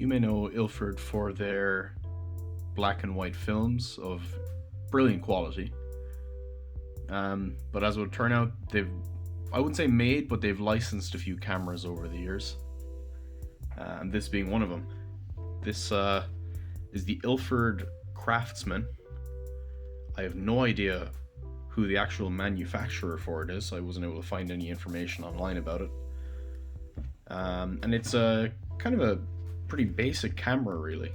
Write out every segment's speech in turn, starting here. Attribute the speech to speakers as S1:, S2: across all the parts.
S1: You may know Ilford for their black and white films of brilliant quality. But as it would turn out, I wouldn't say made, but they've licensed a few cameras over the years. And this being one of them. This is the Ilford Craftsman. I have no idea who the actual manufacturer for it is. I wasn't able to find any information online about it. And it's kind of a pretty basic camera, really.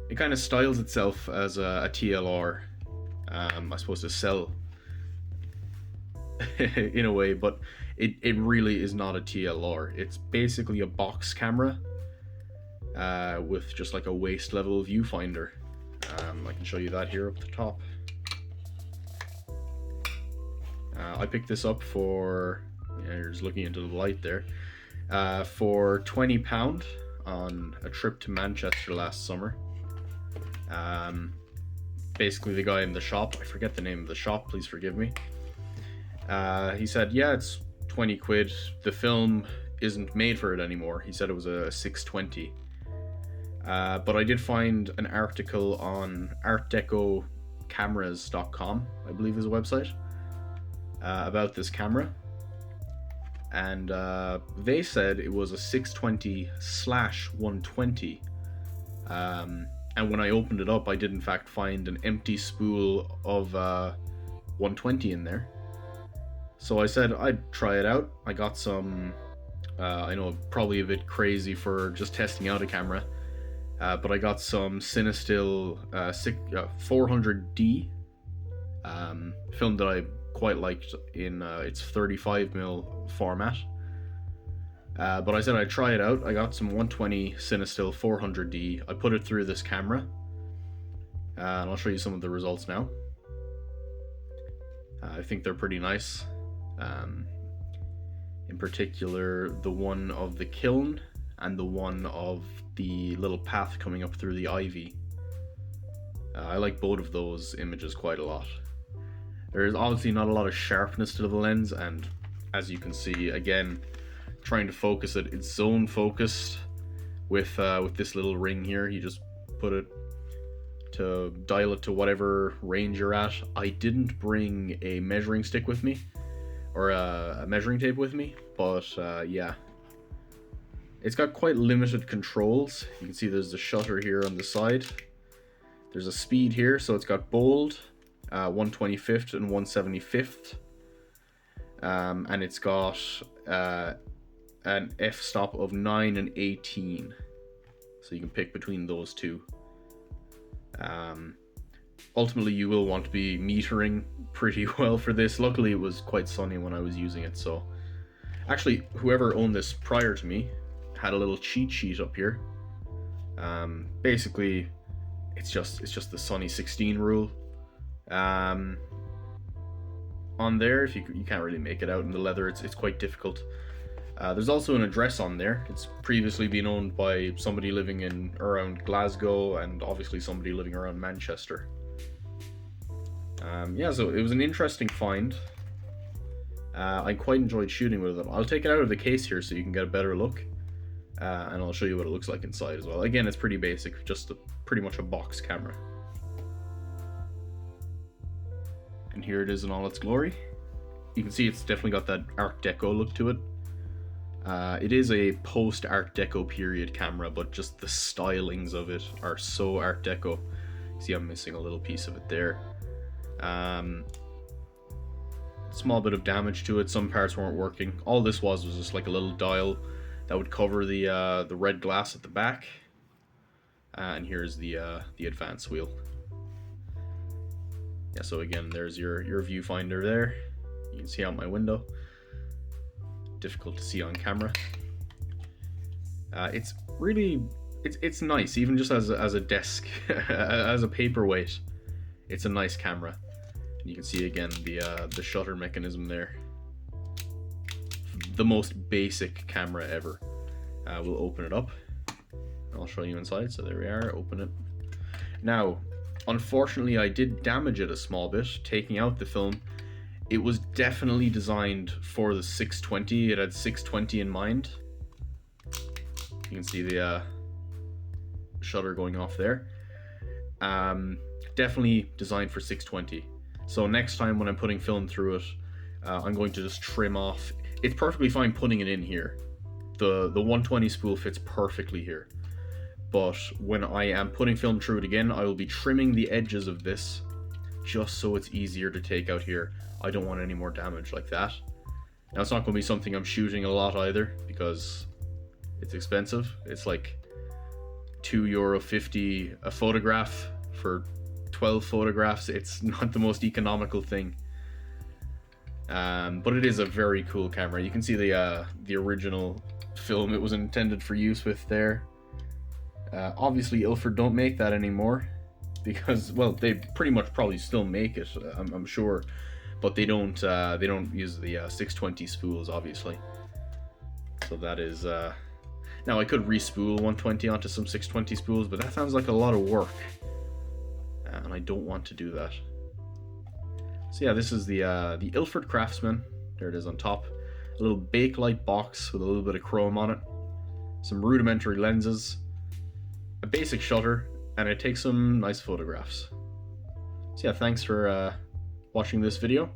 S1: It kind of styles itself as a TLR, I suppose, to sell in a way, but it really is not a TLR. It's basically a box camera with just like a waist level viewfinder. I can show you that here up the top. I picked this up for, you're just looking into the light there, for £20 on a trip to Manchester last summer. Basically the guy in the shop, I forget the name of the shop, please forgive me, he said, yeah, it's 20 quid, the film isn't made for it anymore. He said it was a 620. But I did find an article on artdecocameras.com, I believe is a website, about this camera, and they said it was a 620/120, and when I opened it up, I did in fact find an empty spool of 120 in there. So I said I'd try it out. I got some, I know probably a bit crazy for just testing out a camera, but I got some Cinestill 400D film that I quite liked in its 35mm format. But I said I'd try it out. I got some 120 Cinestill 400D. I put it through this camera, and I'll show you some of the results now. I think they're pretty nice. In particular, the one of the kiln and the one of the little path coming up through the ivy. I like both of those images quite a lot. There's obviously not a lot of sharpness to the lens, and as you can see, again, trying to focus it, it's zone focused with this little ring here. You just put it to dial it to whatever range you're at. I didn't bring a measuring stick with me, or a measuring tape with me, but yeah. It's got quite limited controls. You can see there's the shutter here on the side. There's a speed here, so it's got bold, 125th and 175th. And it's got an f-stop of 9 and 18. So you can pick between those two. Ultimately, you will want to be metering pretty well for this. Luckily, it was quite sunny when I was using it, so... Actually, whoever owned this prior to me had a little cheat sheet up here. Basically, it's just the sunny 16 rule. On there, if you can't really make it out in the leather, it's quite difficult. There's also an address on there. It's previously been owned by somebody living in around Glasgow, and obviously somebody living around Manchester. Yeah, so it was an interesting find. I quite enjoyed shooting with it. I'll take it out of the case here so you can get a better look, and I'll show you what it looks like inside as well. Again, it's pretty basic, just pretty much a box camera. And here it is in all its glory. You can see it's definitely got that Art Deco look to it. It is a post-Art Deco period camera, but just the stylings of it are so Art Deco. See, I'm missing a little piece of it there. Small bit of damage to it. Some parts weren't working. All this was just like a little dial that would cover the red glass at the back. And here's the advance wheel. Yeah, so again, there's your viewfinder there. You can see out my window. Difficult to see on camera. It's really, it's nice, even just as a desk, as a paperweight. It's a nice camera. And you can see again the shutter mechanism there. The most basic camera ever. We'll open it up. I'll show you inside. So there we are. Open it. Now, unfortunately, I did damage it a small bit, taking out the film. It was definitely designed for the 620. It had 620 in mind. You can see the shutter going off there. Definitely designed for 620. So next time when I'm putting film through it, I'm going to just trim off. It's perfectly fine putting it in here. The 120 spool fits perfectly here. But when I am putting film through it again, I will be trimming the edges of this just so it's easier to take out here. I don't want any more damage like that. Now it's not going to be something I'm shooting a lot either, because it's expensive. It's like €2.50 a photograph for 12 photographs. It's not the most economical thing. But it is a very cool camera. You can see the original film it was intended for use with there. Obviously Ilford don't make that anymore, because, well, they pretty much probably still make it, I'm sure, but they don't use the 620 spools, obviously. So that is now I could re-spool 120 onto some 620 spools, but that sounds like a lot of work, and I don't want to do that. So yeah, this is the Ilford Craftsman. There it is on top. A little bakelite box with a little bit of chrome on it, some rudimentary lenses, a basic shutter, and it takes some nice photographs. So yeah, thanks for watching this video,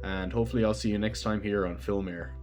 S1: and hopefully I'll see you next time here on Film Air.